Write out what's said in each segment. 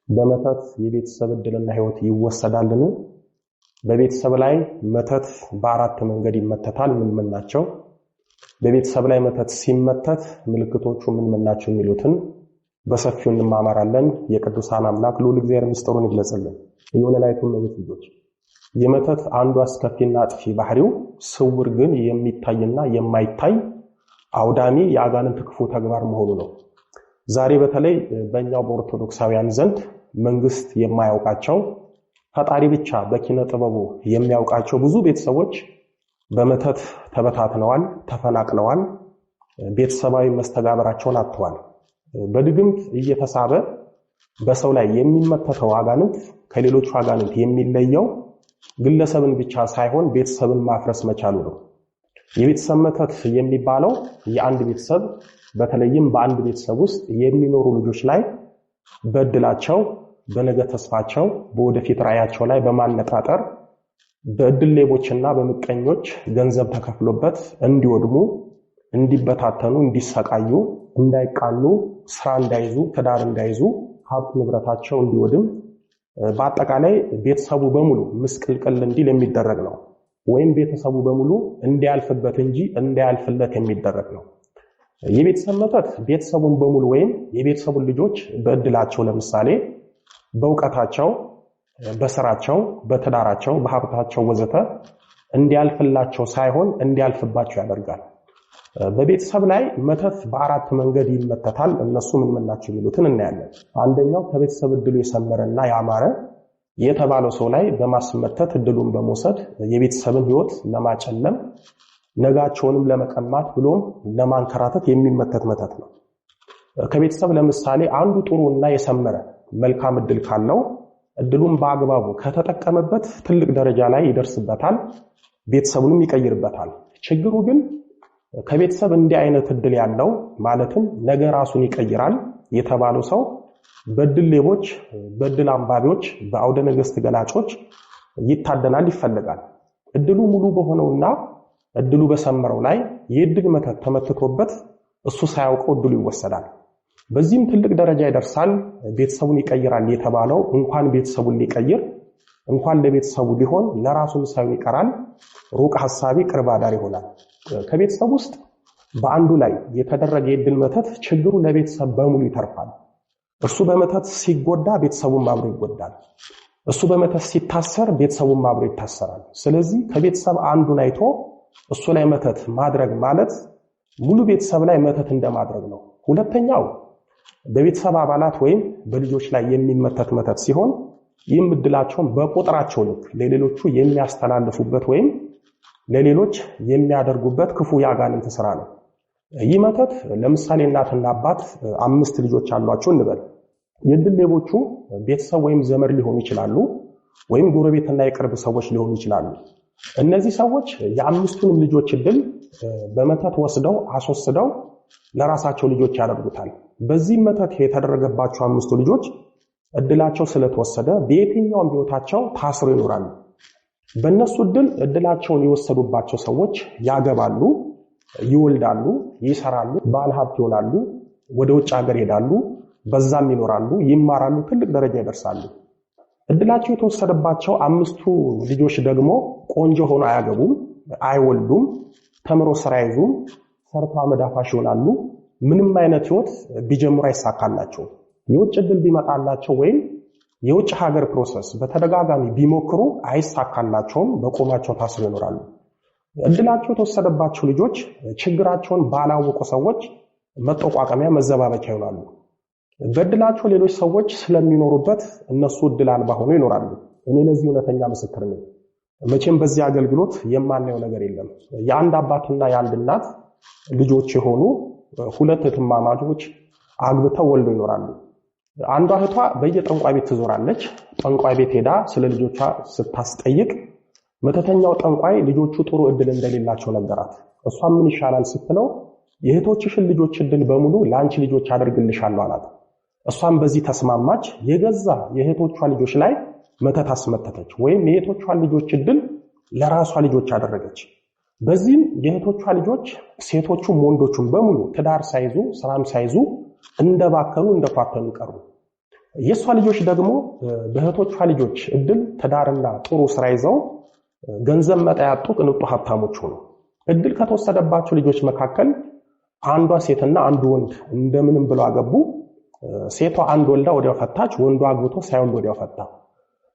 በመተት የቤተሰብ ዕድልና ህይወት ይወሰዳልን? በቤተሰብ ላይ መተት በአራት መንገድ ይመተታል። ምን ናቸው? በቤተሰብ ላይ መተት ሲመተት ምልክቶቹ ምን ናቸው የሚሉትን በሰፊው እንማማራለን። የቅዱሳን አምላክ ልዑል እግዚአብሔር ምስጢሩን ይግለጽልን። የወለላይቱ እመቤት ልጆች፣ የመተት አንዱ አስከፊና አጥፊ ባህሪው ስውር ግን የሚታይና የማይታይ አውዳሚ የአጋንንት ክፉ ተግባር መሆኑ ነው። ዛሬ በተለይ በእኛው በኦርቶዶክሳውያን ዘንድ መንግስት የማያውቃቸው ፈጣሪ ብቻ በኪነ ጥበቡ የሚያውቃቸው ብዙ ቤተሰቦች በመተት ተበታትነዋል፣ ተፈናቅለዋል፣ ቤተሰባዊ መስተጋብራቸውን አጥተዋል። በድግምት እየተሳበ በሰው ላይ የሚመተተው አጋንንት ከሌሎቹ አጋንንት የሚለየው ግለሰብን ብቻ ሳይሆን ቤተሰብን ማፍረስ መቻሉ ነው። የቤተሰብ መተት የሚባለው የአንድ ቤተሰብ በተለይም በአንድ ቤተሰብ ውስጥ የሚኖሩ ልጆች ላይ በእድላቸው፣ በነገ ተስፋቸው፣ በወደፊት ራዕያቸው ላይ በማነጣጠር በእድል ሌቦችና በምቀኞች ገንዘብ ተከፍሎበት እንዲወድሙ፣ እንዲበታተኑ፣ እንዲሰቃዩ፣ እንዳይቃሉ፣ ስራ እንዳይዙ፣ ትዳር እንዳይዙ፣ ሀብት ንብረታቸው እንዲወድም፣ በአጠቃላይ ቤተሰቡ በሙሉ ምስቅልቅል እንዲል የሚደረግ ነው። ወይም ቤተሰቡ በሙሉ እንዲያልፍበት እንጂ እንዳያልፍለት የሚደረግ ነው። የቤተሰብ መተት ቤተሰቡን በሙሉ ወይም የቤተሰቡን ልጆች በእድላቸው፣ ለምሳሌ በእውቀታቸው፣ በስራቸው፣ በትዳራቸው፣ በሀብታቸው ወዘተ እንዲያልፍላቸው ሳይሆን እንዲያልፍባቸው ያደርጋል። በቤተሰብ ላይ መተት በአራት መንገድ ይመተታል። እነሱ ምን ናቸው የሚሉትን እናያለን። አንደኛው ከቤተሰብ እድሉ የሰመረና ያማረ የተባለው ሰው ላይ በማስመተት እድሉን በመውሰድ የቤተሰብን ህይወት ለማጨለም፣ ነጋቸውንም ለመቀማት ብሎም ለማንከራተት የሚመተት መተት ነው። ከቤተሰብ ለምሳሌ አንዱ ጥሩና የሰመረ መልካም እድል ካለው እድሉን በአግባቡ ከተጠቀመበት ትልቅ ደረጃ ላይ ይደርስበታል፣ ቤተሰቡንም ይቀይርበታል። ችግሩ ግን ከቤተሰብ እንዲህ አይነት እድል ያለው ማለትም ነገ ራሱን ይቀይራል የተባለው ሰው በእድል ሌቦች፣ በእድል አንባቢዎች፣ በአውደ ነገስት ገላጮች ይታደናል፣ ይፈልጋል። እድሉ ሙሉ በሆነውና እድሉ በሰመረው ላይ የእድል መተት ተመትቶበት እሱ ሳያውቀው እድሉ ይወሰዳል። በዚህም ትልቅ ደረጃ ይደርሳል፣ ቤተሰቡን ይቀይራል የተባለው እንኳን ቤተሰቡን ሊቀይር እንኳን ለቤተሰቡ ሊሆን ለራሱም ሳይሆን ይቀራል፣ ሩቅ ሐሳቢ ቅርብ አዳር ይሆናል። ከቤተሰብ ውስጥ በአንዱ ላይ የተደረገ የእድል መተት ችግሩ ለቤተሰብ በሙሉ ይተርፋል። እርሱ በመተት ሲጎዳ ቤተሰቡም አብሮ ይጎዳል። እሱ በመተት ሲታሰር ቤተሰቡም አብሮ ይታሰራል። ስለዚህ ከቤተሰብ አንዱን አይቶ እሱ ላይ መተት ማድረግ ማለት ሙሉ ቤተሰብ ላይ መተት እንደማድረግ ነው። ሁለተኛው በቤተሰብ አባላት ወይም በልጆች ላይ የሚመተት መተት ሲሆን ይህም እድላቸውን በቁጥራቸው ልክ ለሌሎቹ የሚያስተላልፉበት ወይም ለሌሎች የሚያደርጉበት ክፉ የአጋንንት ስራ ነው። ይህ መተት ለምሳሌ እናትና አባት 5 ልጆች አሏቸው እንበል። የእድል ሌቦቹ ቤተሰብ ወይም ዘመድ ሊሆኑ ይችላሉ፣ ወይም ጎረቤትና የቅርብ ሰዎች ሊሆኑ ይችላሉ። እነዚህ ሰዎች የአምስቱንም ልጆች እድል በመተት ወስደው አስወስደው ለራሳቸው ልጆች ያደርጉታል። በዚህ መተት የተደረገባቸው 5ቱ ልጆች እድላቸው ስለተወሰደ በየትኛውም ህይወታቸው ታስረው ይኖራሉ። በእነሱ እድላቸውን የወሰዱባቸው ሰዎች ያገባሉ፣ ይወልዳሉ፣ ይሰራሉ፣ ባለሀብት ይሆናሉ፣ ወደ ውጭ ሀገር ይሄዳሉ፣ በዛም ይኖራሉ፣ ይማራሉ፣ ትልቅ ደረጃ ይደርሳሉ። እድላቸው የተወሰደባቸው 5ቱ ልጆች ደግሞ ቆንጆ ሆኖ አያገቡም፣ አይወልዱም፣ ተምሮ ስራ ይዙም፣ ሰርቶ አመዳፋሽ ይሆናሉ። ምንም አይነት ህይወት ቢጀምሩ አይሳካላቸው። የውጭ እድል ቢመጣላቸው ወይም የውጭ ሀገር ፕሮሰስ በተደጋጋሚ ቢሞክሩ አይሳካላቸውም፣ በቆማቸው ታስረው ይኖራሉ። እድላቸው የተወሰደባቸው ልጆች ችግራቸውን ባላወቁ ሰዎች መጠቋቀሚያ፣ መዘባበቻ ይሆናሉ። በእድላቸው ሌሎች ሰዎች ስለሚኖሩበት እነሱ እድል አልባ ሆነው ይኖራሉ። እኔ ለዚህ እውነተኛ ምስክር ነኝ። መቼም በዚህ አገልግሎት የማናየው ነገር የለም። የአንድ አባትና የአንድ እናት ልጆች የሆኑ 2 እህትማማቾች አግብተው ወልደው ይኖራሉ። አንዷ እህቷ በየጠንቋይ ቤት ትዞራለች። ጠንቋይ ቤት ሄዳ ስለ ልጆቿ ስታስጠይቅ መተተኛው ጠንቋይ ልጆቹ ጥሩ እድል እንደሌላቸው ነገራት። እሷም ምን ይሻላል ስትለው የእህቶችሽን ልጆች እድል በሙሉ ለአንቺ ልጆች አደርግልሻለሁ አላት። እሷም በዚህ ተስማማች። የገዛ የእህቶቿ ልጆች ላይ መተት አስመተተች፣ ወይም የእህቶቿን ልጆች እድል ለራሷ ልጆች አደረገች። በዚህም የእህቶቿ ልጆች ሴቶቹም ወንዶቹም በሙሉ ትዳር ሳይዙ ስራም ሳይዙ እንደባከኑ እንደኳተኑ ቀሩ። የሷ ልጆች ደግሞ በእህቶቿ ልጆች እድል ትዳርና ጥሩ ስራ ይዘው ገንዘብ መጣ ያጡ ቅንጡ ሀብታሞች ሆኑ። እድል ከተወሰደባቸው ልጆች መካከል አንዷ ሴትና አንዱ ወንድ እንደምንም ብለው አገቡ። ሴቷ አንድ ወልዳ ወዲያው ፈታች፣ ወንዱ አግብቶ ሳይወልድ ወዲያው ፈታ።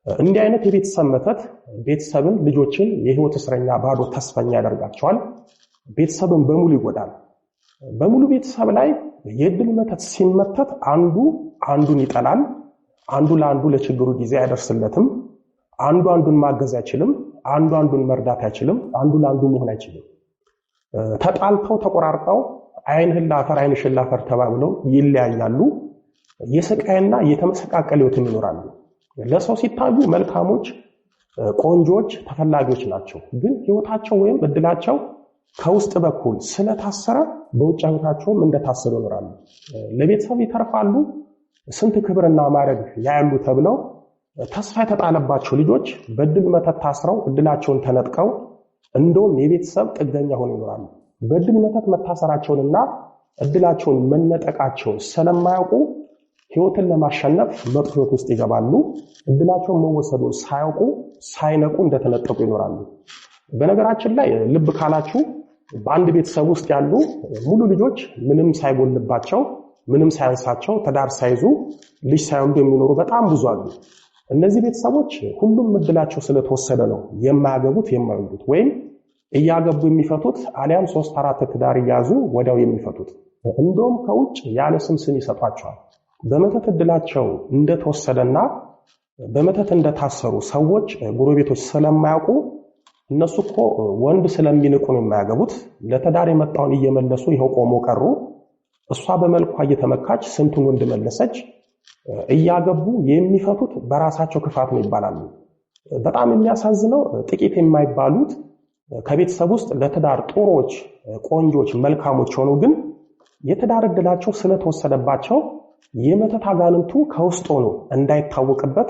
እንዲህ አይነት የቤተሰብ መተት ቤተሰብን፣ ልጆችን የህይወት እስረኛ ባዶ ተስፈኛ ያደርጋቸዋል። ቤተሰብን በሙሉ ይጎዳል። በሙሉ ቤተሰብ ላይ የእድል መተት ሲመተት አንዱ አንዱን ይጠላል። አንዱ ለአንዱ ለችግሩ ጊዜ አይደርስለትም። አንዱ አንዱን ማገዝ አይችልም። አንዱ አንዱን መርዳት አይችልም። አንዱ ለአንዱ መሆን አይችልም። ተጣልተው ተቆራርጠው ዓይንህን ላፈር ዓይንሽን ላፈር ተባብለው ይለያያሉ። የስቃይና የተመሰቃቀለ ህይወት ይኖራሉ። ለሰው ሲታዩ መልካሞች፣ ቆንጆች፣ ተፈላጊዎች ናቸው። ግን ህይወታቸው ወይም እድላቸው ከውስጥ በኩል ስለታሰረ በውጭ ህይወታቸውም እንደታሰሩ ይኖራሉ። ለቤተሰብ ይተርፋሉ፣ ስንት ክብርና ማዕረግ ያያሉ ተብለው ተስፋ የተጣለባቸው ልጆች በእድል መተት ታስረው እድላቸውን ተነጥቀው እንደውም የቤተሰብ ጥገኛ ሆነው ይኖራሉ። በእድል መተት መታሰራቸውንና እድላቸውን መነጠቃቸውን ስለማያውቁ ህይወትን ለማሸነፍ መጥፎ ህይወት ውስጥ ይገባሉ። እድላቸውን መወሰዱን ሳያውቁ ሳይነቁ እንደተነጠቁ ይኖራሉ። በነገራችን ላይ ልብ ካላችሁ በአንድ ቤተሰብ ውስጥ ያሉ ሙሉ ልጆች ምንም ሳይጎልባቸው ምንም ሳያንሳቸው ትዳር ሳይዙ ልጅ ሳይወልዱ የሚኖሩ በጣም ብዙ አሉ። እነዚህ ቤተሰቦች ሁሉም እድላቸው ስለተወሰደ ነው የማያገቡት የማይወልዱት፣ ወይም እያገቡ የሚፈቱት አሊያም 3-4 ትዳር እያዙ ወዲያው የሚፈቱት። እንደውም ከውጭ ያለ ስም ይሰጧቸዋል። በመተት እድላቸው እንደተወሰደና በመተት እንደታሰሩ ሰዎች ጎረቤቶች ስለማያውቁ እነሱ እኮ ወንድ ስለሚንቁ ነው የማያገቡት። ለትዳር የመጣውን እየመለሱ ይኸው ቆሞ ቀሩ። እሷ በመልኳ እየተመካች ስንቱን ወንድ መለሰች። እያገቡ የሚፈቱት በራሳቸው ክፋት ነው ይባላሉ። በጣም የሚያሳዝነው ጥቂት የማይባሉት ከቤተሰብ ውስጥ ለትዳር ጥሩዎች፣ ቆንጆች፣ መልካሞች ሆነው ግን የትዳር እድላቸው ስለተወሰደባቸው የመተት አጋንንቱ ከውስጥ ሆኖ እንዳይታወቅበት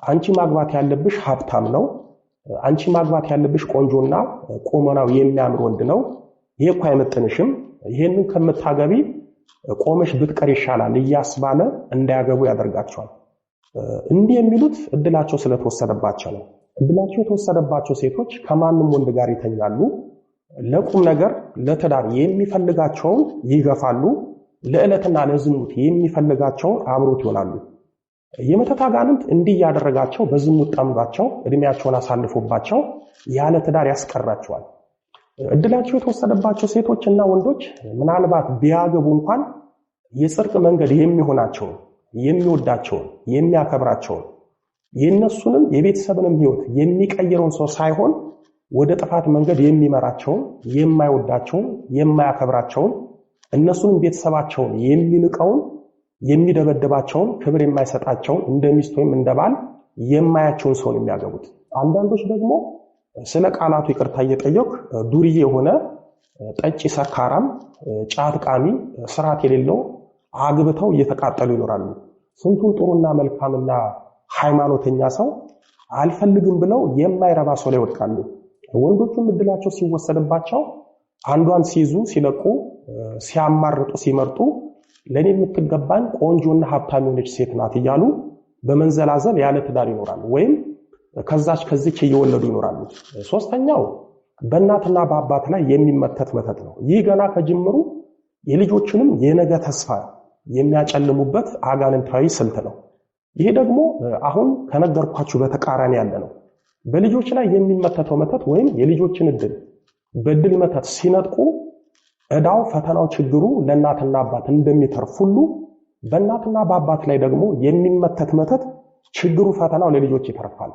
አንቺ ማግባት ያለብሽ ሀብታም ነው፣ አንቺ ማግባት ያለብሽ ቆንጆና ቁመናው የሚያምር ወንድ ነው፣ ይሄ እኮ አይመጥንሽም፣ ይሄንን ከምታገቢ ቆመሽ ብትቀር ይሻላል እያስባለ እንዳያገቡ ያደርጋቸዋል። እንዲህ የሚሉት እድላቸው ስለተወሰደባቸው ነው። እድላቸው የተወሰደባቸው ሴቶች ከማንም ወንድ ጋር ይተኛሉ። ለቁም ነገር ለትዳር የሚፈልጋቸውን ይገፋሉ። ለዕለትና ለዝሙት የሚፈልጋቸውን አብሮት ይሆናሉ። የመተት አጋንንት እንዲህ ያደረጋቸው በዝሙት ጠምዷቸው እድሜያቸውን አሳልፎባቸው ያለ ትዳር ያስቀራቸዋል። እድላቸው የተወሰደባቸው ሴቶችና ወንዶች ምናልባት ቢያገቡ እንኳን የጽድቅ መንገድ የሚሆናቸውን፣ የሚወዳቸውን፣ የሚያከብራቸውን የነሱንም የቤተሰብንም ህይወት የሚቀይረውን ሰው ሳይሆን ወደ ጥፋት መንገድ የሚመራቸውን፣ የማይወዳቸውን፣ የማያከብራቸውን እነሱንም ቤተሰባቸውን የሚንቀውን፣ የሚደበድባቸውን፣ ክብር የማይሰጣቸውን እንደ ሚስት ወይም እንደ ባል የማያቸውን ሰው ነው የሚያገቡት። አንዳንዶች ደግሞ ስለ ቃላቱ ይቅርታ እየጠየቅ ዱርዬ የሆነ ጠጪ፣ ሰካራም፣ ጫት ቃሚ፣ ስርዓት የሌለው አግብተው እየተቃጠሉ ይኖራሉ። ስንቱን ጥሩና መልካምና ሃይማኖተኛ ሰው አልፈልግም ብለው የማይረባ ሰው ላይ ይወድቃሉ። ወንዶቹም እድላቸው ሲወሰድባቸው አንዷን ሲይዙ ሲለቁ፣ ሲያማርጡ ሲመርጡ ለኔ የምትገባኝ ቆንጆና ሀብታም የሆነች ሴት ናት እያሉ በመንዘላዘል ያለ ትዳር ይኖራሉ፣ ወይም ከዚች እየወለዱ ይኖራሉ። ሶስተኛው በእናትና በአባት ላይ የሚመተት መተት ነው። ይህ ገና ከጅምሩ የልጆችንም የነገ ተስፋ የሚያጨልሙበት አጋንንታዊ ስልት ነው። ይሄ ደግሞ አሁን ከነገርኳችሁ በተቃራኒ ያለ ነው። በልጆች ላይ የሚመተተው መተት ወይም የልጆችን እድል በእድል መተት ሲነጥቁ ዕዳው፣ ፈተናው፣ ችግሩ ለእናትና አባት እንደሚተርፍ ሁሉ በእናትና በአባት ላይ ደግሞ የሚመተት መተት ችግሩ፣ ፈተናው ለልጆች ይተርፋል።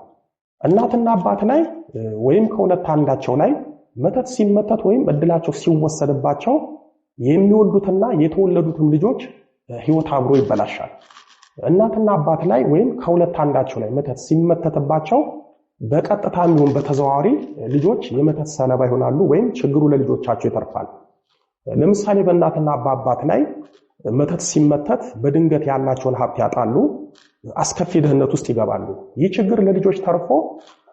እናትና አባት ላይ ወይም ከሁለት አንዳቸው ላይ መተት ሲመተት ወይም እድላቸው ሲወሰድባቸው የሚወልዱትና የተወለዱትም ልጆች ህይወት አብሮ ይበላሻል። እናትና አባት ላይ ወይም ከሁለት አንዳቸው ላይ መተት ሲመተትባቸው በቀጥታ ይሁን በተዘዋዋሪ ልጆች የመተት ሰለባ ይሆናሉ፣ ወይም ችግሩ ለልጆቻቸው ይተርፋል። ለምሳሌ በእናትና በአባት ላይ መተት ሲመተት በድንገት ያላቸውን ሀብት ያጣሉ፣ አስከፊ ድህነት ውስጥ ይገባሉ። ይህ ችግር ለልጆች ተርፎ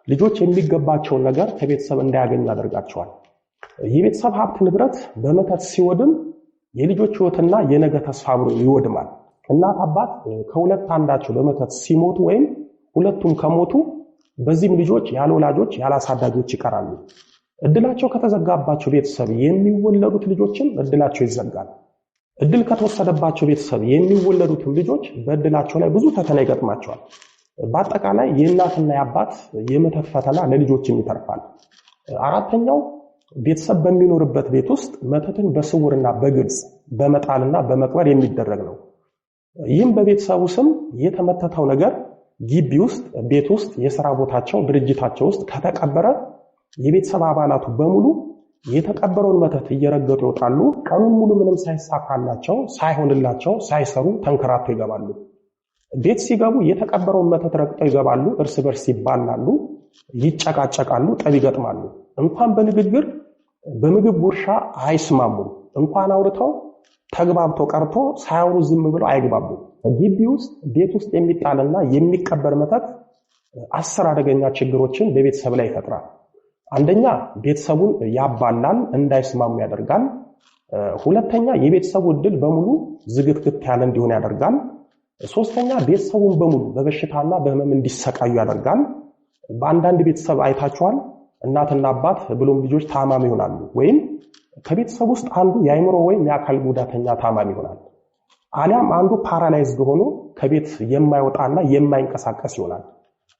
ልጆች የሚገባቸውን ነገር ከቤተሰብ እንዳያገኙ ያደርጋቸዋል። የቤተሰብ ሀብት ንብረት በመተት ሲወድም የልጆች ህይወትና የነገ ተስፋ አብሮ ይወድማል። እናት አባት ከሁለት አንዳቸው በመተት ሲሞቱ ወይም ሁለቱም ከሞቱ በዚህም ልጆች ያለ ወላጆች ያለ አሳዳጊዎች ይቀራሉ። እድላቸው ከተዘጋባቸው ቤተሰብ የሚወለዱት ልጆችም እድላቸው ይዘጋል። እድል ከተወሰደባቸው ቤተሰብ የሚወለዱትም ልጆች በእድላቸው ላይ ብዙ ፈተና ይገጥማቸዋል። በአጠቃላይ የእናትና የአባት የመተት ፈተና ለልጆችም ይተርፋል። አራተኛው ቤተሰብ በሚኖርበት ቤት ውስጥ መተትን በስውርና በግልጽ በመጣልና በመቅበር የሚደረግ ነው። ይህም በቤተሰቡ ስም የተመተተው ነገር ግቢ ውስጥ፣ ቤት ውስጥ፣ የሥራ ቦታቸው፣ ድርጅታቸው ውስጥ ከተቀበረ የቤተሰብ አባላቱ በሙሉ የተቀበረውን መተት እየረገጡ ይወጣሉ። ቀኑን ሙሉ ምንም ሳይሳካላቸው፣ ሳይሆንላቸው፣ ሳይሰሩ ተንከራተው ይገባሉ። ቤት ሲገቡ የተቀበረውን መተት ረግጠው ይገባሉ። እርስ በርስ ይባላሉ፣ ይጨቃጨቃሉ፣ ጠብ ይገጥማሉ። እንኳን በንግግር በምግብ ጉርሻ አይስማሙም። እንኳን አውርተው ተግባብተው ቀርቶ ሳያወሩ ዝም ብለው አይግባቡም። ግቢ ውስጥ ቤት ውስጥ የሚጣልና የሚቀበር መተት 10 አደገኛ ችግሮችን በቤተሰብ ላይ ይፈጥራል። አንደኛ ቤተሰቡን ያባላል፣ እንዳይስማሙ ያደርጋል። ሁለተኛ የቤተሰቡ እድል በሙሉ ዝግትግት ያለ እንዲሆን ያደርጋል። ሶስተኛ ቤተሰቡን በሙሉ በበሽታና በህመም እንዲሰቃዩ ያደርጋል። በአንዳንድ ቤተሰብ አይታችኋል፣ እናትና አባት ብሎም ልጆች ታማሚ ይሆናሉ። ወይም ከቤተሰብ ውስጥ አንዱ የአእምሮ ወይም የአካል ጉዳተኛ ታማሚ ይሆናል። አሊያም አንዱ ፓራላይዝድ ሆኖ ከቤት የማይወጣና የማይንቀሳቀስ ይሆናል።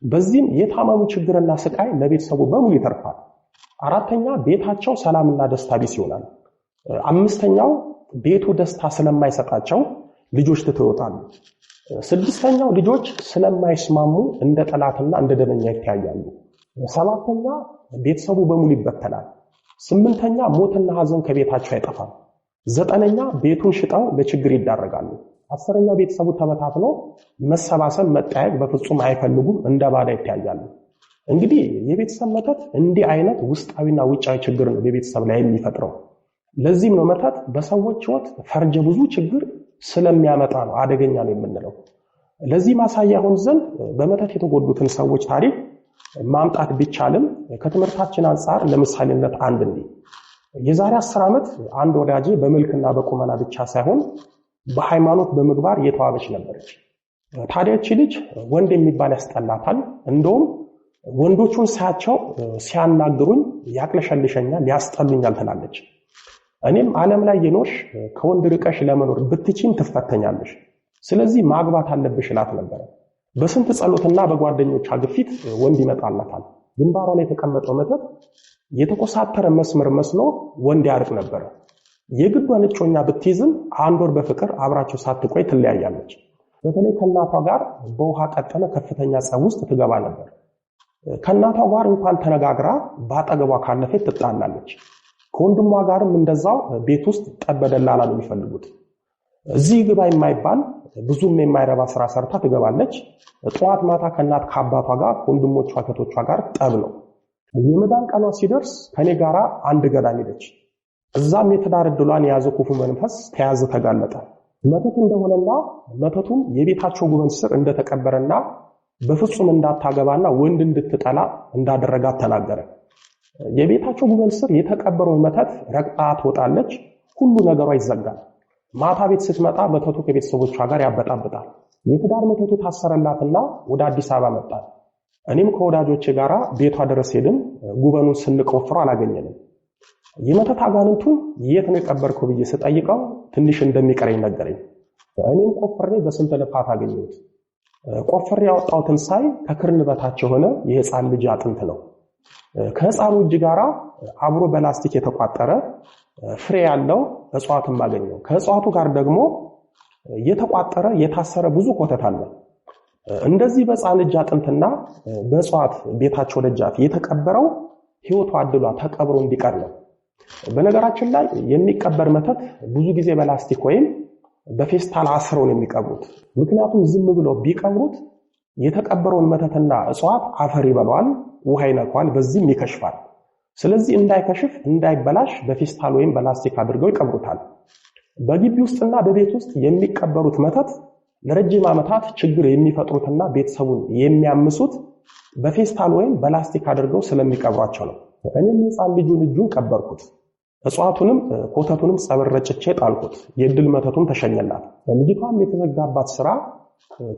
በዚህም የታማሚ ችግርና ስቃይ ለቤተሰቡ በሙሉ ይተርፋል። አራተኛ ቤታቸው ሰላምና ደስታ ቢስ ይሆናል። አምስተኛው ቤቱ ደስታ ስለማይሰጣቸው ልጆች ትተው ይወጣሉ። ስድስተኛው ልጆች ስለማይስማሙ እንደ ጠላትና እንደ ደመኛ ይተያያሉ። ሰባተኛ ቤተሰቡ በሙሉ ይበተናል። ስምንተኛ ሞትና ሐዘን ከቤታቸው አይጠፋም። ዘጠነኛ ቤቱን ሽጠው ለችግር ይዳረጋሉ። አስረኛ ቤተሰቡ ተበታትኖ መሰባሰብ መጠያየቅ በፍጹም አይፈልጉም፣ እንደ ባዳ ይተያያሉ። እንግዲህ የቤተሰብ መተት እንዲህ አይነት ውስጣዊና ውጫዊ ችግር ነው በቤተሰብ ላይ የሚፈጥረው። ለዚህም ነው መተት በሰዎች ሕይወት ፈርጀ ብዙ ችግር ስለሚያመጣ ነው አደገኛ ነው የምንለው። ለዚህ ማሳያ ይሆን ዘንድ በመተት የተጎዱትን ሰዎች ታሪክ ማምጣት ቢቻልም ከትምህርታችን አንጻር ለምሳሌነት አንድ እንዲህ የዛሬ 10 ዓመት አንድ ወዳጄ በመልክና በቁመና ብቻ ሳይሆን በሃይማኖት በምግባር የተዋበች ነበረች። ታዲያ እቺ ልጅ ወንድ የሚባል ያስጠላታል። እንደውም ወንዶቹን ሳያቸው ሲያናግሩኝ ያቅለሸልሸኛል፣ ያስጠሉኛል ትላለች። እኔም ዓለም ላይ የኖርሽ ከወንድ ርቀሽ ለመኖር ብትቺም ትፈተኛለሽ፣ ስለዚህ ማግባት አለብሽ እላት ነበር። በስንት ጸሎትና በጓደኞቿ ግፊት ወንድ ይመጣላታል። ግንባሯ ላይ የተቀመጠው መተት የተቆሳተረ መስመር መስሎ ወንድ ያርቅ ነበር። የግዷን እጮኛ ብትይዝም አንድ ወር በፍቅር አብራቸው ሳትቆይ ትለያያለች። በተለይ ከእናቷ ጋር በውሃ ቀጠነ ከፍተኛ ጸብ ውስጥ ትገባ ነበር። ከእናቷ ጋር እንኳን ተነጋግራ ባጠገቧ ካለፈች ትጣላለች። ከወንድሟ ጋርም እንደዛው ቤት ውስጥ ጠበደላላ ነው የሚፈልጉት። እዚህ ግባ የማይባል ብዙም የማይረባ ስራ ሰርታ ትገባለች። ጠዋት ማታ ከእናት ከአባቷ ጋር ከወንድሞቿ ከቶቿ ጋር ጠብ ነው። የመዳን ቀኗ ሲደርስ ከኔ ጋራ አንድ ገዳም ሄደች። እዛም የትዳር ዕድሏን የያዘ ክፉ መንፈስ ተያዘ፣ ተጋለጠ። መተት እንደሆነና መተቱም የቤታቸው ጉበን ስር እንደተቀበረና በፍጹም እንዳታገባና ወንድ እንድትጠላ እንዳደረጋት ተናገረ። የቤታቸው ጉበን ስር የተቀበረውን መተት ረግጣ ትወጣለች። ሁሉ ነገሯ ይዘጋል። ማታ ቤት ስትመጣ መተቱ ከቤተሰቦቿ ጋር ያበጣብጣል። የትዳር መተቱ ታሰረላትና ወደ አዲስ አበባ መጣል። እኔም ከወዳጆቼ ጋር ቤቷ ድረስ ሄድን። ጉበኑን ስንቆፍሮ አላገኘንም። የመተት አጋንንቱን የት ነው የቀበርከው ብዬ ስጠይቀው ትንሽ እንደሚቀረኝ ነገረኝ። እኔም ቆፍሬ በስንት ልፋት አገኘሁት። ቆፍሬ ያወጣሁትን ሳይ ከክርን በታች የሆነ የህፃን ልጅ አጥንት ነው። ከህፃኑ እጅ ጋራ አብሮ በላስቲክ የተቋጠረ ፍሬ ያለው እጽዋትም አገኘው። ከእጽዋቱ ጋር ደግሞ የተቋጠረ የታሰረ ብዙ ኮተት አለ። እንደዚህ በህፃን እጅ አጥንትና በእጽዋት ቤታቸው ደጃፍ የተቀበረው ህይወቱ አድሏ ተቀብሮ እንዲቀር ነው። በነገራችን ላይ የሚቀበር መተት ብዙ ጊዜ በላስቲክ ወይም በፌስታል አስረው ነው የሚቀብሩት። ምክንያቱም ዝም ብለው ቢቀብሩት የተቀበረውን መተትና እጽዋት አፈር ይበላዋል፣ ውሃ ይነካዋል፣ በዚህም ይከሽፋል። ስለዚህ እንዳይከሽፍ እንዳይበላሽ በፌስታል ወይም በላስቲክ አድርገው ይቀብሩታል። በግቢ ውስጥና በቤት ውስጥ የሚቀበሩት መተት ለረጅም ዓመታት ችግር የሚፈጥሩትና ቤተሰቡን የሚያምሱት በፌስታል ወይም በላስቲክ አድርገው ስለሚቀብሯቸው ነው። እኔም የሕፃን ልጁን እጁን ቀበርኩት። እጽዋቱንም ኮተቱንም ጸበል ረጭቼ ጣልኩት። የእድል መተቱም ተሸኘላት። ልጅቷም የተዘጋባት ስራ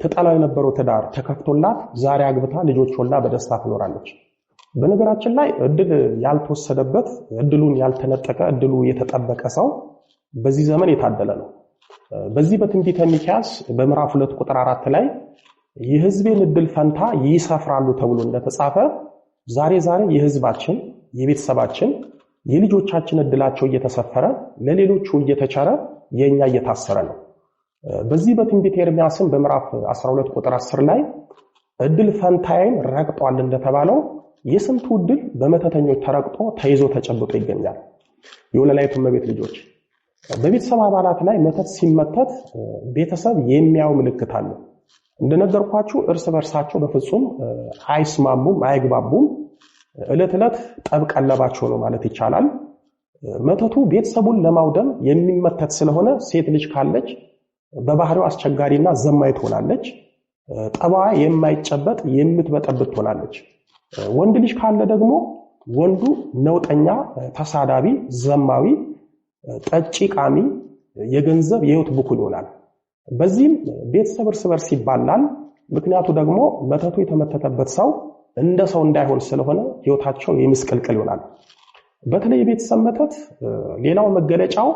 ትጠላው የነበረው ትዳር ተከፍቶላት ዛሬ አግብታ ልጆች ወልዳ በደስታ ትኖራለች። በነገራችን ላይ እድል ያልተወሰደበት፣ እድሉን ያልተነጠቀ፣ እድሉ የተጠበቀ ሰው በዚህ ዘመን የታደለ ነው። በዚህ በትንቢተ ሚክያስ በምዕራፍ 2 ቁጥር 4 ላይ የሕዝቤን እድል ፈንታ ይሰፍራሉ ተብሎ እንደተጻፈ ዛሬ የሕዝባችን፣ የቤተሰባችን፣ የልጆቻችን እድላቸው እየተሰፈረ ለሌሎቹ እየተቸረ የኛ እየታሰረ ነው። በዚህ በትንቢተ ኤርምያስም በምዕራፍ 12 ቁጥር 10 ላይ እድል ፈንታዬን ረግጧል እንደተባለው የስንቱ እድል በመተተኞች ተረግጦ ተይዞ ተጨብጦ ይገኛል። የወለላይቱ እመቤት ልጆች በቤተሰብ አባላት ላይ መተት ሲመተት ቤተሰብ የሚያው ምልክት አለ። እንደነገርኳችሁ እርስ በርሳቸው በፍጹም አይስማሙም፣ አይግባቡም። ዕለት ዕለት ጠብ ቀለባቸው ነው ማለት ይቻላል። መተቱ ቤተሰቡን ለማውደም የሚመተት ስለሆነ ሴት ልጅ ካለች በባህሪው አስቸጋሪና ዘማይ ትሆናለች። ጠባዋ የማይጨበጥ የምትበጠብጥ ትሆናለች። ወንድ ልጅ ካለ ደግሞ ወንዱ ነውጠኛ፣ ተሳዳቢ፣ ዘማዊ፣ ጠጪ፣ ቃሚ፣ የገንዘብ የህይወት ብኩል ይሆናል። በዚህም ቤተሰብ እርስ በርስ ይባላል። ምክንያቱ ደግሞ መተቱ የተመተተበት ሰው እንደ ሰው እንዳይሆን ስለሆነ ህይወታቸው የምስቅልቅል ይሆናል። በተለይ የቤተሰብ መተት ሌላው መገለጫው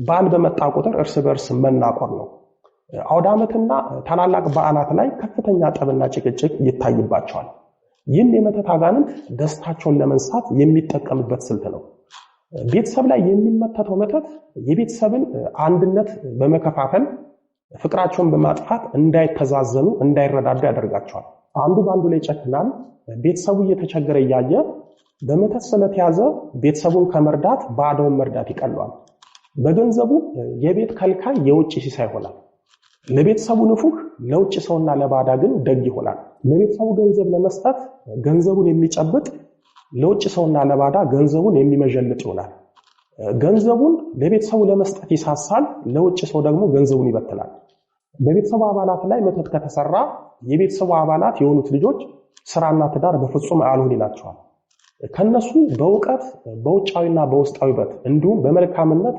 በዓል በመጣ ቁጥር እርስ በርስ መናቆር ነው። አውደ ዓመትና ታላላቅ በዓላት ላይ ከፍተኛ ጠብና ጭቅጭቅ ይታይባቸዋል። ይህም የመተት አጋንንት ደስታቸውን ለመንሳት የሚጠቀምበት ስልት ነው። ቤተሰብ ላይ የሚመተተው መተት የቤተሰብን አንድነት በመከፋፈል ፍቅራቸውን በማጥፋት እንዳይተዛዘኑ፣ እንዳይረዳዱ ያደርጋቸዋል። አንዱ በአንዱ ላይ ይጨክናል። ቤተሰቡ እየተቸገረ እያየ በመተት ስለተያዘ ቤተሰቡን ከመርዳት ባዶውን መርዳት ይቀለዋል። በገንዘቡ የቤት ከልካይ የውጭ ሲሳይ ይሆናል። ለቤተሰቡ ንፉግ፣ ለውጭ ሰውና ለባዳ ግን ደግ ይሆናል። ለቤተሰቡ ገንዘብ ለመስጠት ገንዘቡን የሚጨብጥ፣ ለውጭ ሰውና ለባዳ ገንዘቡን የሚመጀልጥ ይሆናል። ገንዘቡን ለቤተሰቡ ለመስጠት ይሳሳል፣ ለውጭ ሰው ደግሞ ገንዘቡን ይበትናል። በቤተሰቡ አባላት ላይ መተት ከተሰራ የቤተሰቡ አባላት የሆኑት ልጆች ስራና ትዳር በፍጹም አልሆን ይላቸዋል። ከነሱ በእውቀት በውጫዊና በውስጣዊ ውበት እንዲሁም በመልካምነት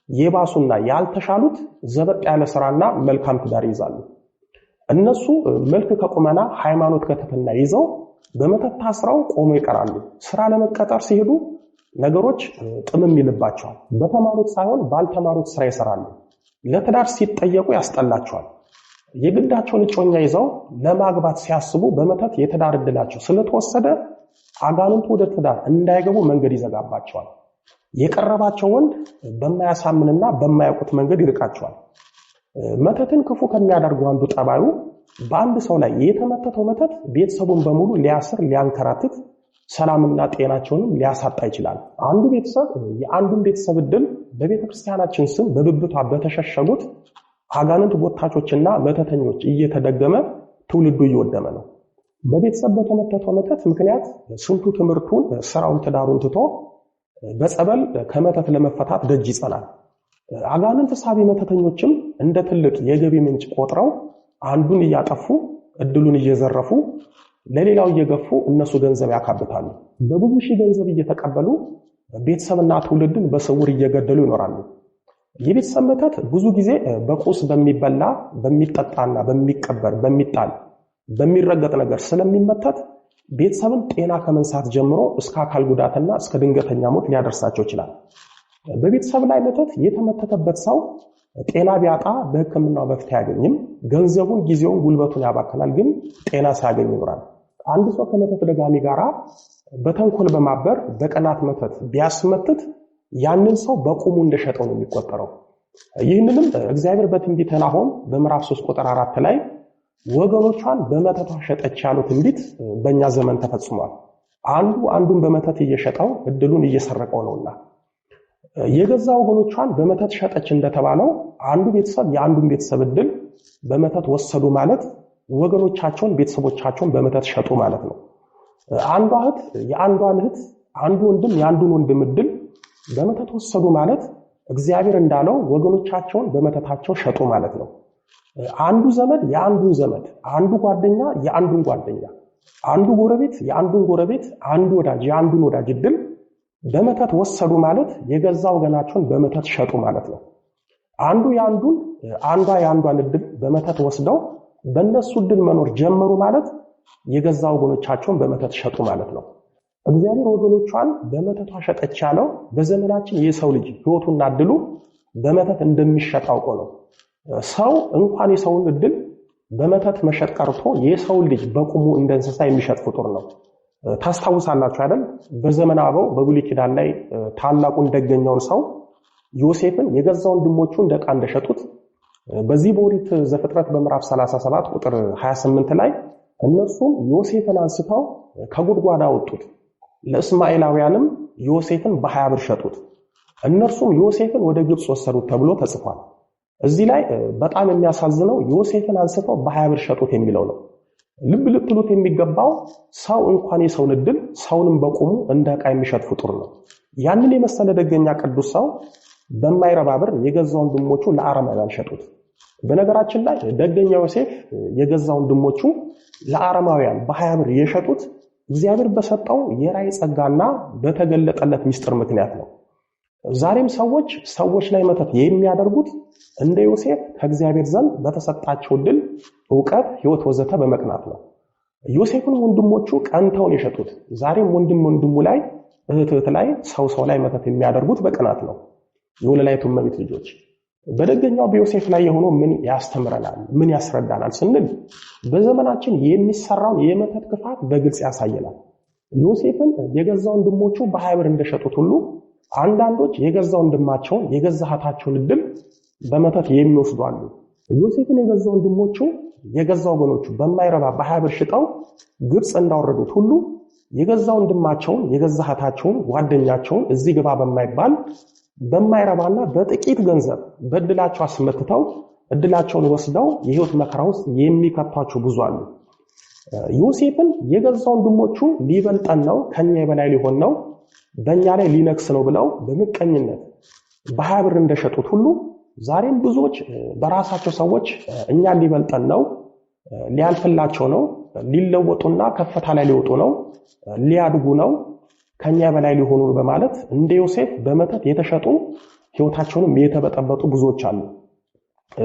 የባሱና ያልተሻሉት ዘበጥ ያለ ስራና መልካም ትዳር ይይዛሉ። እነሱ መልክ ከቁመና ሃይማኖት ከትህትና ይዘው በመተት ታስረው ቆሞ ይቀራሉ። ስራ ለመቀጠር ሲሄዱ ነገሮች ጥምም ይልባቸዋል። በተማሩት ሳይሆን ባልተማሩት ስራ ይሰራሉ። ለትዳር ሲጠየቁ ያስጠላቸዋል። የግዳቸውን እጮኛ ይዘው ለማግባት ሲያስቡ በመተት የትዳር ዕድላቸው ስለተወሰደ አጋንንቱ ወደ ትዳር እንዳይገቡ መንገድ ይዘጋባቸዋል። የቀረባቸው ወንድ በማያሳምንና በማያውቁት መንገድ ይርቃቸዋል። መተትን ክፉ ከሚያደርጉ አንዱ ጠባዩ በአንድ ሰው ላይ የተመተተው መተት ቤተሰቡን በሙሉ ሊያስር፣ ሊያንከራትት፣ ሰላምና ጤናቸውንም ሊያሳጣ ይችላል። አንዱ ቤተሰብ የአንዱን ቤተሰብ ዕድል በቤተክርስቲያናችን ስም በብብቷ በተሸሸጉት አጋንንት ጎታቾችና መተተኞች እየተደገመ ትውልዱ እየወደመ ነው። በቤተሰብ በተመተተው መተት ምክንያት ስንቱ ትምህርቱን፣ ስራውን፣ ትዳሩን ትቶ በጸበል ከመተት ለመፈታት ደጅ ይጸናል። አጋንንት ሳቢ መተተኞችም እንደ ትልቅ የገቢ ምንጭ ቆጥረው አንዱን እያጠፉ እድሉን እየዘረፉ ለሌላው እየገፉ እነሱ ገንዘብ ያካብታሉ። በብዙ ሺህ ገንዘብ እየተቀበሉ ቤተሰብና ትውልድን በስውር እየገደሉ ይኖራሉ። የቤተሰብ መተት ብዙ ጊዜ በቁስ በሚበላ በሚጠጣና በሚቀበር በሚጣል በሚረገጥ ነገር ስለሚመተት ቤተሰብን ጤና ከመንሳት ጀምሮ እስከ አካል ጉዳትና እስከ ድንገተኛ ሞት ሊያደርሳቸው ይችላል። በቤተሰብ ላይ መተት የተመተተበት ሰው ጤና ቢያጣ በሕክምናው መፍትሄ አያገኝም። ገንዘቡን፣ ጊዜውን፣ ጉልበቱን ያባክናል፣ ግን ጤና ሳያገኝ ይኖራል። አንድ ሰው ከመተት ደጋሚ ጋራ በተንኮል በማበር በቀናት መተት ቢያስመትት ያንን ሰው በቁሙ እንደሸጠው ነው የሚቆጠረው። ይህንንም እግዚአብሔር በትንቢተ ናሆም በምዕራፍ 3 ቁጥር 4 ላይ ወገኖቿን በመተቷ ሸጠች ያለው ትንቢት በእኛ ዘመን ተፈጽሟል። አንዱ አንዱን በመተት እየሸጠው እድሉን እየሰረቀው ነውና የገዛ ወገኖቿን በመተት ሸጠች እንደተባለው አንዱ ቤተሰብ የአንዱን ቤተሰብ እድል በመተት ወሰዱ ማለት ወገኖቻቸውን፣ ቤተሰቦቻቸውን በመተት ሸጡ ማለት ነው። አንዷ እህት የአንዷን እህት፣ አንዱ ወንድም የአንዱን ወንድም እድል በመተት ወሰዱ ማለት እግዚአብሔር እንዳለው ወገኖቻቸውን በመተታቸው ሸጡ ማለት ነው። አንዱ ዘመድ የአንዱን ዘመድ፣ አንዱ ጓደኛ የአንዱን ጓደኛ፣ አንዱ ጎረቤት የአንዱን ጎረቤት፣ አንዱ ወዳጅ የአንዱን ወዳጅ እድል በመተት ወሰዱ ማለት የገዛ ወገናቸውን በመተት ሸጡ ማለት ነው። አንዷ የአንዷን እድል በመተት ወስደው በእነሱ እድል መኖር ጀመሩ ማለት የገዛ ወገኖቻቸውን በመተት ሸጡ ማለት ነው። እግዚአብሔር ወገኖቿን በመተቷ ሸጠች ያለው በዘመናችን የሰው ልጅ ሕይወቱና እድሉ በመተት እንደሚሸጥ አውቆ ነው። ሰው እንኳን የሰውን እድል በመተት መሸጥ ቀርቶ የሰው ልጅ በቁሙ እንደ እንስሳ የሚሸጥ ፍጡር ነው። ታስታውሳላችሁ አይደል? በዘመነ አበው በብሉይ ኪዳን ላይ ታላቁን ደገኛውን ሰው ዮሴፍን የገዛ ወንድሞቹ እንደ ዕቃ እንደሸጡት በዚህ በኦሪት ዘፍጥረት በምዕራፍ 37 ቁጥር 28 ላይ እነርሱም ዮሴፍን አንስተው ከጉድጓድ አወጡት፣ ለእስማኤላውያንም ዮሴፍን በ20 ብር ሸጡት፣ እነርሱም ዮሴፍን ወደ ግብፅ ወሰዱት ተብሎ ተጽፏል። እዚህ ላይ በጣም የሚያሳዝነው ዮሴፍን አንስተው በ20 ብር ሸጡት የሚለው ነው። ልብ ልትሉት የሚገባው ሰው እንኳን የሰውን እድል ሰውንም በቁሙ እንደ ዕቃ የሚሸጥ ፍጡር ነው። ያንን የመሰለ ደገኛ ቅዱስ ሰው በማይረባ ብር የገዛ ወንድሞቹ ለአረማውያን ሸጡት። በነገራችን ላይ ደገኛ ዮሴፍ የገዛ ወንድሞቹ ለአረማውያን በ20 ብር የሸጡት እግዚአብሔር በሰጠው የራእይ ጸጋና በተገለጠለት ምስጢር ምክንያት ነው። ዛሬም ሰዎች ላይ መተት የሚያደርጉት እንደ ዮሴፍ ከእግዚአብሔር ዘንድ በተሰጣቸው ድል ዕውቀት፣ ሕይወት ወዘተ በመቅናት ነው። ዮሴፍን ወንድሞቹ ቀንተውን የሸጡት ዛሬም ወንድሙ ላይ እህት ላይ ሰው ላይ መተት የሚያደርጉት በቅናት ነው። የወለላይቱ እመቤት ልጆች በደገኛው በዮሴፍ ላይ የሆነው ምን ያስተምረናል፣ ምን ያስረዳናል ስንል በዘመናችን የሚሰራውን የመተት ክፋት በግልጽ ያሳየናል። ዮሴፍን የገዛ ወንድሞቹ በ20 ብር እንደሸጡት ሁሉ አንዳንዶች የገዛ ወንድማቸውን የገዛ እህታቸውን እድል በመተት የሚወስዱ አሉ። ዮሴፍን የገዛ ወንድሞቹ የገዛ ወገኖቹ በማይረባ በ20 ብር ሽጠው ግብፅ እንዳወረዱት ሁሉ የገዛ ወንድማቸውን የገዛ እህታቸውን ጓደኛቸውን እዚህ ግባ በማይባል በማይረባና በጥቂት ገንዘብ በእድላቸው አስመትተው እድላቸውን ወስደው የሕይወት መከራ ውስጥ የሚከቷቸው ብዙ አሉ። ዮሴፍን የገዛ ወንድሞቹ ሊበልጠን ነው፣ ከኛ የበላይ ሊሆን ነው፣ በእኛ ላይ ሊነግስ ነው ብለው በምቀኝነት በ20 ብር እንደሸጡት ሁሉ ዛሬም ብዙዎች በራሳቸው ሰዎች እኛን ሊበልጠን ነው፣ ሊያልፍላቸው ነው፣ ሊለወጡና ከፍታ ላይ ሊወጡ ነው፣ ሊያድጉ ነው፣ ከኛ በላይ ሊሆኑ በማለት እንደ ዮሴፍ በመተት የተሸጡ ሕይወታቸውንም የተበጠበጡ ብዙዎች አሉ።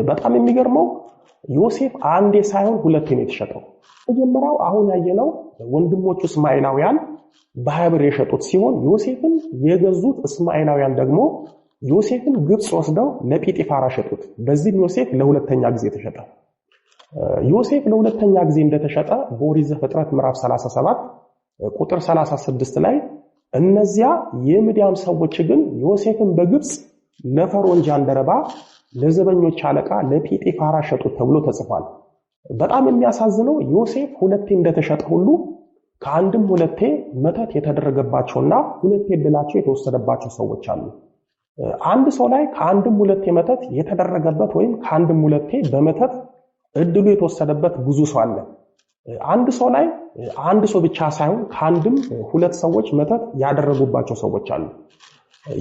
በጣም የሚገርመው ዮሴፍ አንዴ ሳይሆን ሁለቴ ነው የተሸጠው። መጀመሪያው አሁን ያየነው ወንድሞቹ እስማኤላውያን በ20 ብር የሸጡት ሲሆን ዮሴፍን የገዙት እስማኤላውያን ደግሞ ዮሴፍን ግብፅ ወስደው ለጲጢፋራ ሸጡት። በዚህም ዮሴፍ ለሁለተኛ ጊዜ ተሸጠ። ዮሴፍ ለሁለተኛ ጊዜ እንደተሸጠ በኦሪት ዘፍጥረት ምዕራፍ 37 ቁጥር 36 ላይ እነዚያ የምድያም ሰዎች ግን ዮሴፍን በግብፅ ለፈርዖን ጃንደረባ ለዘበኞች አለቃ ለጲጢፋራ ሸጡት ተብሎ ተጽፏል። በጣም የሚያሳዝነው ዮሴፍ ሁለቴ እንደተሸጠ ሁሉ ከአንድም ሁለቴ መተት የተደረገባቸውና ሁለቴ እድላቸው የተወሰደባቸው ሰዎች አሉ። አንድ ሰው ላይ ከአንድም ሁለቴ መተት የተደረገበት ወይም ከአንድም ሁለቴ በመተት እድሉ የተወሰደበት ብዙ ሰው አለ። አንድ ሰው ላይ አንድ ሰው ብቻ ሳይሆን ከአንድም ሁለት ሰዎች መተት ያደረጉባቸው ሰዎች አሉ።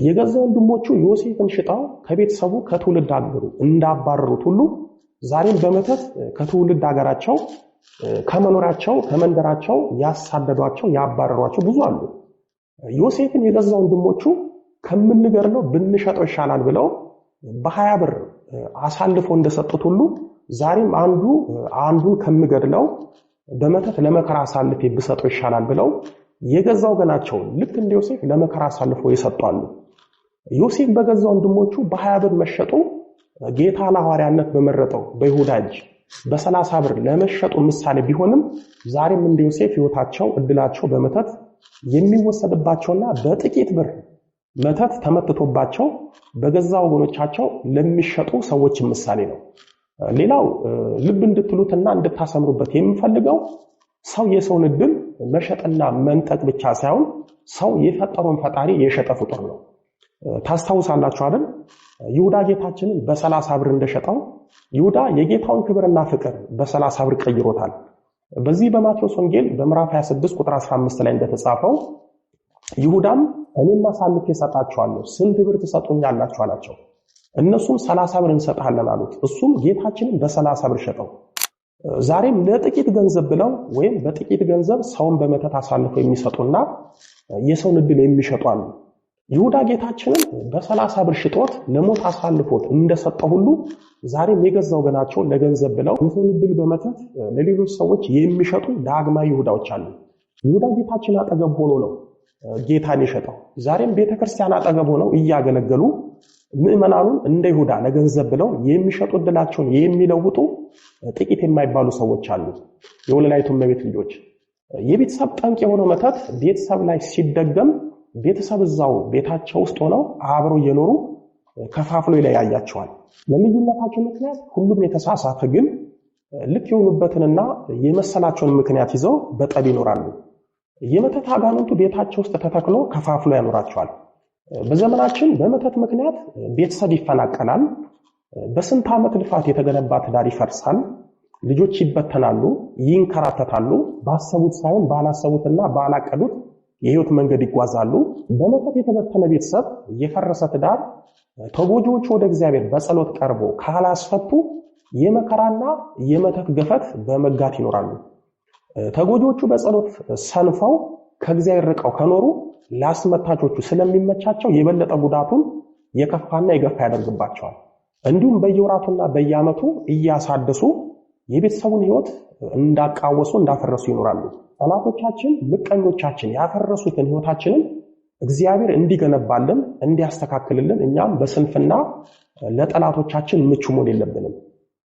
የገዛ ወንድሞቹ ዮሴፍን ሽጠው ከቤተሰቡ ከትውልድ ሀገሩ እንዳባረሩት ሁሉ ዛሬም በመተት ከትውልድ ሀገራቸው ከመኖራቸው ከመንደራቸው ያሳደዷቸው ያባረሯቸው ብዙ አሉ። ዮሴፍን የገዛ ወንድሞቹ ከምንገድለው ብንሸጠው ይሻላል ብለው በ20 ብር አሳልፎ እንደሰጡት ሁሉ ዛሬም አንዱን ከምገድለው በመተት ለመከራ አሳልፌ ብሰጠው ይሻላል ብለው የገዛ ወገናቸው ልክ እንደ ዮሴፍ ለመከራ አሳልፎ ይሰጣሉ። ዮሴፍ በገዛ ወንድሞቹ በ20 ብር መሸጡ ጌታ ለሐዋርያነት በመረጠው በይሁዳ እጅ በ30 ብር ለመሸጡ ምሳሌ ቢሆንም ዛሬም እንደ ዮሴፍ ሕይወታቸው እድላቸው በመተት የሚወሰድባቸውና በጥቂት ብር መተት ተመትቶባቸው በገዛ ወገኖቻቸው ለሚሸጡ ሰዎች ምሳሌ ነው። ሌላው ልብ እንድትሉትና እንድታሰምሩበት የምፈልገው ሰው የሰውን እድል መሸጥና መንጠቅ ብቻ ሳይሆን ሰው የፈጠረውን ፈጣሪ የሸጠ ፍጡር ነው። ታስታውሳላችሁ አይደል? ይሁዳ ጌታችንን በ30 ብር እንደሸጠው ይሁዳ የጌታውን ክብርና ፍቅር በ30 ብር ቀይሮታል። በዚህ በማቴዎስ ወንጌል በምዕራፍ 26 ቁጥር 15 ላይ እንደተጻፈው ይሁዳም እኔም አሳልፌ እሰጣችኋለሁ፣ ስንት ብር ትሰጡኛላችሁ አላቸው። እነሱም 30 ብር እንሰጣለን አሉት። እሱም ጌታችንን በ30 ብር ሸጠው። ዛሬም ለጥቂት ገንዘብ ብለው ወይም በጥቂት ገንዘብ ሰውን በመተት አሳልፈው የሚሰጡና የሰውን እድል የሚሸጡ አሉ። ይሁዳ ጌታችንን በ30 ብር ሽጦት ለሞት አሳልፎት እንደሰጠው ሁሉ ዛሬም የገዛው ወገናቸው ለገንዘብ ብለው የሰውን ዕድል በመተት ለሌሎች ሰዎች የሚሸጡ ዳግማዊ ይሁዳዎች አሉ። ይሁዳ ጌታችን አጠገብ ሆኖ ነው ጌታን የሸጠው። ዛሬም ቤተክርስቲያን አጠገብ ሆነው እያገለገሉ ምዕመናኑን እንደ ይሁዳ ለገንዘብ ብለው የሚሸጡ ዕድላቸውን የሚለውጡ ጥቂት የማይባሉ ሰዎች አሉ። የወለላይቱ እመቤት ልጆች የቤተሰብ ጠንቅ የሆነው መተት ቤተሰብ ላይ ሲደገም ቤተሰብ እዛው ቤታቸው ውስጥ ሆነው አብረው እየኖሩ ከፋፍሎ ይለያያቸዋል። ለልዩነታቸው ምክንያት ሁሉም የተሳሳተ ግን ልክ የሆኑበትንና የመሰላቸውን ምክንያት ይዘው በጠብ ይኖራሉ። የመተት አጋንንቱ ቤታቸው ውስጥ ተተክሎ ከፋፍሎ ያኖራቸዋል። በዘመናችን በመተት ምክንያት ቤተሰብ ይፈናቀላል። በስንት ዓመት ልፋት የተገነባ ትዳር ይፈርሳል። ልጆች ይበተናሉ፣ ይንከራተታሉ። ባሰቡት ሳይሆን ባላሰቡትና ባላቀዱት የህይወት መንገድ ይጓዛሉ። በመተት የተበተነ ቤተሰብ፣ የፈረሰ ትዳር ተጎጂዎቹ ወደ እግዚአብሔር በጸሎት ቀርቦ ካላስፈቱ የመከራና የመተት ገፈት በመጋት ይኖራሉ። ተጎጂዎቹ በጸሎት ሰንፈው ከእግዚአብሔር ርቀው ከኖሩ ለአስመታቾቹ ስለሚመቻቸው የበለጠ ጉዳቱን የከፋና የገፋ ያደርግባቸዋል። እንዲሁም በየወራቱና በየዓመቱ እያሳደሱ የቤተሰቡን ህይወት እንዳቃወሱ እንዳፈረሱ ይኖራሉ። ጠላቶቻችን፣ ምቀኞቻችን ያፈረሱትን ህይወታችንን እግዚአብሔር እንዲገነባልን እንዲያስተካክልልን እኛም በስንፍና ለጠላቶቻችን ምቹ መሆን የለብንም።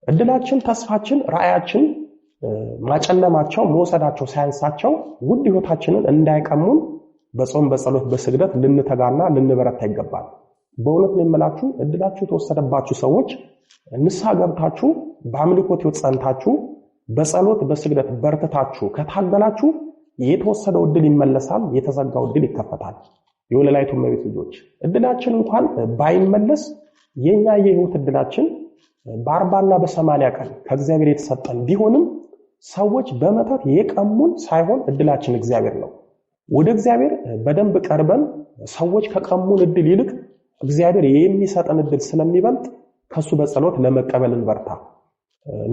እድላችን፣ ተስፋችን፣ ራእያችን ማጨለማቸው መወሰዳቸው ሳያንሳቸው ውድ ህይወታችንን እንዳይቀሙን በጾም በጸሎት በስግደት ልንተጋና ልንበረታ ይገባል። በእውነት ነው የምላችሁ፣ እድላችሁ የተወሰደባችሁ ሰዎች ንስሐ ገብታችሁ በአምልኮት ህይወት ጸንታችሁ በጸሎት በስግደት በርትታችሁ ከታገላችሁ የተወሰደው እድል ይመለሳል፣ የተዘጋው እድል ይከፈታል። የወለላይቱ እመቤት ልጆች እድላችን እንኳን ባይመለስ የኛ የህይወት እድላችን በ40 እና በ80 ቀን ከእግዚአብሔር የተሰጠን ቢሆንም ሰዎች በመተት የቀሙን ሳይሆን እድላችን እግዚአብሔር ነው። ወደ እግዚአብሔር በደንብ ቀርበን ሰዎች ከቀሙን እድል ይልቅ እግዚአብሔር የሚሰጠን እድል ስለሚበልጥ ከሱ በጸሎት ለመቀበል እንበርታ።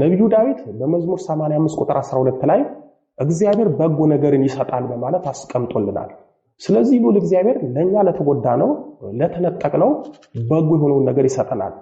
ነብዩ ዳዊት በመዝሙር 85 ቁጥር 12 ላይ እግዚአብሔር በጎ ነገርን ይሰጣል በማለት አስቀምጦልናል። ስለዚህ ሁሉ እግዚአብሔር ለኛ ለተጎዳነው ለተነጠቅነው በጎ የሆነውን ነገር ይሰጠናል።